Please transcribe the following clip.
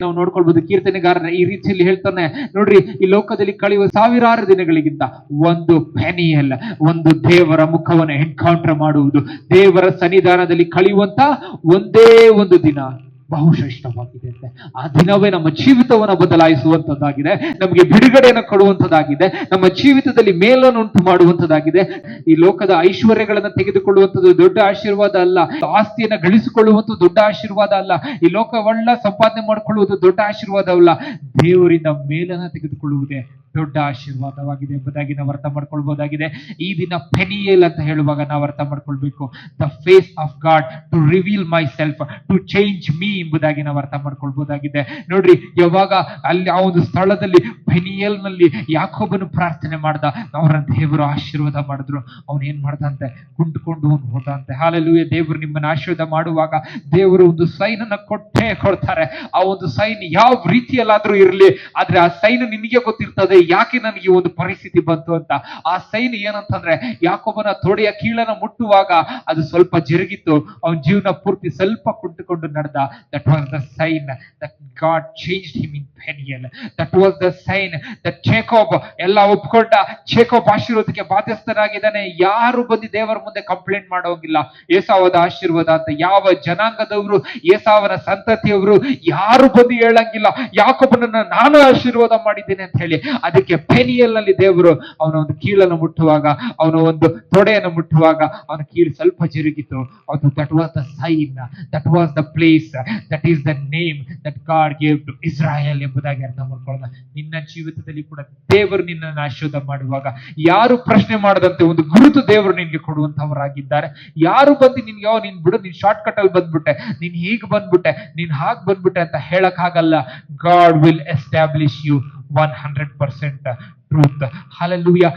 ನಾವು ನೋಡ್ಕೊಳ್ಬಹುದು. ಕೀರ್ತನೆಗಾರನ ಈ ರೀತಿಯಲ್ಲಿ ಹೇಳ್ತಾನೆ ನೋಡ್ರಿ, ಈ ಲೋಕದಲ್ಲಿ ಕಳೆಯುವ ಸಾವಿರಾರು ದಿನಗಳಿಗಿಂತ ಒಂದು ಪೆನಿಯಲ್, ಒಂದು ದೇವರ ಮುಖವನ್ನು ಎನ್ಕೌಂಟರ್ ಮಾಡುವುದು, ದೇವರ ಸನ್ನಿಧಾನದಲ್ಲಿ ಕಳೆಯುವಂತ ಒಂದೇ ಒಂದು ದಿನ ಬಹುಶ್ರೇಷ್ಠವಾಗಿದೆ ಅಂತೆ. ಆ ದಿನವೇ ನಮ್ಮ ಜೀವಿತವನ್ನು ಬದಲಾಯಿಸುವಂತದ್ದಾಗಿದೆ, ನಮಗೆ ಬಿಡುಗಡೆಯನ್ನು ಕೊಡುವಂತದ್ದಾಗಿದೆ, ನಮ್ಮ ಜೀವಿತದಲ್ಲಿ ಮೇಲನ್ನು ಉಂಟು ಮಾಡುವಂತದ್ದಾಗಿದೆ. ಈ ಲೋಕದ ಐಶ್ವರ್ಯಗಳನ್ನು ತೆಗೆದುಕೊಳ್ಳುವಂಥದ್ದು ದೊಡ್ಡ ಆಶೀರ್ವಾದ ಅಲ್ಲ, ಆಸ್ತಿಯನ್ನು ಗಳಿಸಿಕೊಳ್ಳುವಂಥದ್ದು ದೊಡ್ಡ ಆಶೀರ್ವಾದ ಅಲ್ಲ, ಈ ಲೋಕವನ್ನ ಸಂಪಾದನೆ ಮಾಡಿಕೊಳ್ಳುವುದು ದೊಡ್ಡ ಆಶೀರ್ವಾದವಲ್ಲ, ದೇವರಿಂದ ಮೇಲನ್ನು ತೆಗೆದುಕೊಳ್ಳುವುದೇ ದೊಡ್ಡ ಆಶೀರ್ವಾದವಾಗಿದೆ ಎಂಬುದಾಗಿ ನಾವು ಅರ್ಥ ಮಾಡ್ಕೊಳ್ಬಹುದಾಗಿದೆ. ಈ ದಿನ ಪೆನಿಯಲ್ ಅಂತ ಹೇಳುವಾಗ ನಾವು ಅರ್ಥ ಮಾಡ್ಕೊಳ್ಬೇಕು, the face of God to reveal myself, to change me ಎಂಬುದಾಗಿ ನಾವು ಅರ್ಥ ಮಾಡ್ಕೊಳ್ಬಹುದಾಗಿದೆ. ನೋಡ್ರಿ, ಯಾವಾಗ ಅಲ್ಲಿ ಆ ಒಂದು ಸ್ಥಳದಲ್ಲಿ ಪೆನಿಯಲ್ ನಲ್ಲಿ ಯಾಕೋಬನು ಪ್ರಾರ್ಥನೆ ಮಾಡ್ದ, ಅವರ ದೇವರು ಆಶೀರ್ವಾದ ಮಾಡಿದ್ರು. ಅವನು ಏನ್ ಮಾಡ್ದಂತೆ, ಕುಂಟ್ಕೊಂಡು ಹೋದಂತೆ. ಹಾಲೆಲೂಯಾ. ದೇವರು ನಿಮ್ಮನ್ನ ಆಶೀರ್ವಾದ ಮಾಡುವಾಗ ದೇವರು ಒಂದು ಸೈನ್ ಅನ್ನ ಕೊಟ್ಟೇ ಕೊಡ್ತಾರೆ. ಆ ಒಂದು ಸೈನ್ ಯಾವ ರೀತಿಯಲ್ಲಾದ್ರೂ ಇರಲಿ, ಆದ್ರೆ ಆ ಸೈನ್ ನಿನಗೆ ಗೊತ್ತಿರ್ತದೆ ಯಾಕೆ ನನಗೆ ಈ ಒಂದು ಪರಿಸ್ಥಿತಿ ಬಂತು ಅಂತ. ಆ ಸೈನ್ ಏನಂತಂದ್ರೆ, ಯಾಕೋಬನ ತೊಡೆಯ ಕೀಳನ್ನು ಮುಟ್ಟುವಾಗ ಅದು ಸ್ವಲ್ಪ ಜರುಗಿತ್ತು, ಅವನ ಜೀವನ ಪೂರ್ತಿ ಸ್ವಲ್ಪ ಕುಂಟುಕೊಂಡು ನಡೆದ. That was the sign that God changed him in Peniel. That was the sign that Jacob ಎಲ್ಲ ಒಪ್ಕೊಂಡ. ಜೇಕೋಬ್ ಆಶೀರ್ವಾದಕ್ಕೆ ಬಾಧ್ಯಸ್ಥನಾಗಿದ್ದಾನೆ. ಯಾರು ಬಂದು ದೇವರ ಮುಂದೆ ಕಂಪ್ಲೇಂಟ್ ಮಾಡೋಂಗಿಲ್ಲ ಏಸಾವದ ಆಶೀರ್ವಾದ ಅಂತ. ಯಾವ ಜನಾಂಗದವರು, ಏಸಾವನ ಸಂತತಿಯವರು ಯಾರು ಬಂದು ಹೇಳಂಗಿಲ್ಲ ಯಾಕೋಬನನ್ನ ನಾನು ಆಶೀರ್ವಾದ ಮಾಡಿದ್ದೇನೆ ಅಂತ ಹೇಳಿ. ಅದಕ್ಕೆ ಪೆನಿಯಲ್ ನಲ್ಲಿ ದೇವರು ಅವನ ಒಂದು ಕೀಳನ್ನು ಮುಟ್ಟುವಾಗ, ಅವನ ಒಂದು ತೊಡೆಯನ್ನು ಮುಟ್ಟುವಾಗ ಅವನ ಕೀಳು ಸ್ವಲ್ಪ ಜರುಗಿತು. ಅದು that was the sign, that was the place, that is the name that God gave to Israel ಎಂಬುದಾಗಿ ಅರ್ಥ ಮಾಡ್ಕೊಳ್ಳೋಣ. ನಿನ್ನ ಜೀವಿತದಲ್ಲಿ ಕೂಡ ದೇವರು ನಿನ್ನನ್ನು ಆಶೀರ್ವಾದ ಮಾಡುವಾಗ ಯಾರು ಪ್ರಶ್ನೆ ಮಾಡದಂತೆ ಒಂದು ಗುರುತು ದೇವರು ನಿನ್ಗೆ ಕೊಡುವಂತವರಾಗಿದ್ದಾರೆ. ಯಾರು ಬಂದು ನಿನ್ಗೆ ನೀನ್ ಬಿಡು, ನೀನ್ ಶಾರ್ಟ್ ಕಟ್ ಅಲ್ಲಿ ಬಂದ್ಬಿಟ್ಟೆ, ನೀನ್ ಹೀಗ್ ಬಂದ್ಬಿಟ್ಟೆ, ನೀನ್ ಹಾಗ್ ಬಂದ್ಬಿಟ್ಟೆ ಅಂತ ಹೇಳಕ್ ಆಗಲ್ಲ. God will establish you 100% truth. Hallelujah.